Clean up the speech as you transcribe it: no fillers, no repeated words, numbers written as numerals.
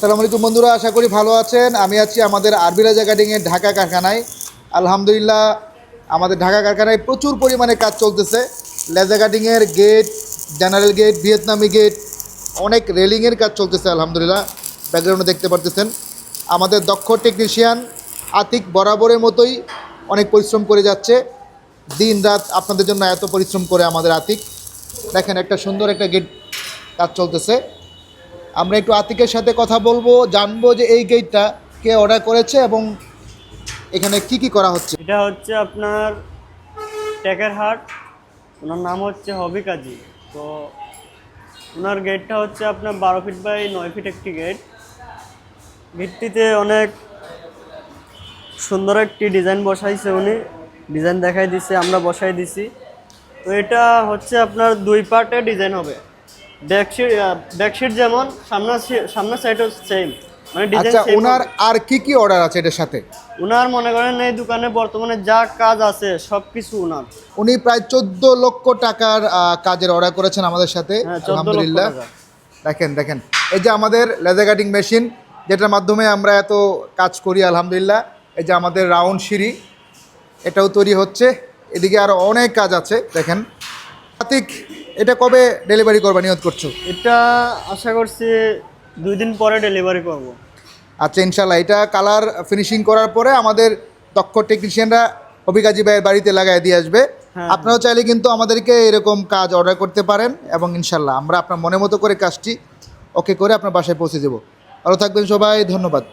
আসসালামু আলাইকুম বন্ধুরা, আশা করি ভালো আছেন। আমি আছি আমাদের আরবি রাজা কাটিংয়ের ঢাকা কারখানায়। আলহামদুলিল্লাহ, আমাদের ঢাকা কারখানায় প্রচুর পরিমাণে কাজ চলতেছে। লেজা কাটিংয়ের গেট, জেনারেল গেট, ভিয়েতনামি গেট, অনেক রেলিংয়ের কাজ চলতেছে। আলহামদুলিল্লাহ, ব্যাকগ্রাউন্ডে দেখতে পারতেছেন আমাদের দক্ষ টেকনিশিয়ান আতিক বরাবরের মতোই অনেক পরিশ্রম করে যাচ্ছে। দিন রাত আপনাদের জন্য এত পরিশ্রম করে আমাদের আতিক। দেখেন, একটা সুন্দর একটা গেট কাজ চলতেছে। আমরা একটু আতিকের সাথে কথা বলবো, জানবো যে এই গেটটা কে অর্ডার করেছে এবং এখানে কি কি করা হচ্ছে। এটা হচ্ছে আপনার টেকের হাট। ওনার নাম হচ্ছে হবি কাজী। তো ওনার গেটটা হচ্ছে আপনার 12 ফিট বাই 9 ফিট একটি গেট। গেটটিতে অনেক সুন্দর একটি ডিজাইন বসাইছে উনি। ডিজাইন দেখাই দিছে, আমরা বসাই দিছি। তো এটা হচ্ছে আপনার 2 পার্টে ডিজাইন হবে। ব্যাকশিট যেমন সামনের সাইডও সেম, মানে ডিজাইন আচ্ছা, সেম ওনার হবে। আর কি কি অর্ডার আছে এটার সাথে? ওনার মনে করেন এই দোকানে বর্তমানে যা কাজ আছে সব কিছু ওনার। উনি প্রায় 14 লক্ষ টাকার কাজের অর্ডার করেছেন আমাদের সাথে। হ্যাঁ, 14 লক্ষ আলহামদুলিল্লাহ। টাকা। দেখেন দেখেন, এই যে আমাদের লেজার কাটিং মেশিন, যেটার মাধ্যমে আমরা এত কাজ করি। আলহামদুলিল্লাহ, এই যে আমাদের রাউন্ড সিঁড়ি, এটাও তৈরি হচ্ছে। এদিকে আরও অনেক কাজ আছে। দেখেন আতিক, এটা কবে ডেলিভারি করবা নিয়ত করছো? এটা আশা করছি 2 দিন পরে ডেলিভারি করব। আচ্ছা, ইনশাল্লাহ এটা কালার ফিনিশিং করার পরে আমাদের দক্ষ টেকনিশিয়ানরা হবিকাজী ভাইয়ের বাড়িতে লাগাই দিয়ে আসবে। হ্যাঁ, আপনারাও চাইলে কিন্তু আমাদেরকে এরকম কাজ অর্ডার করতে পারেন এবং ইনশাল্লাহ আমরা আপনার মনের মতো করে কাজটি ওকে করে আপনার বাসায় পৌঁছে দেবো। ভালো থাকবেন সবাই, ধন্যবাদ।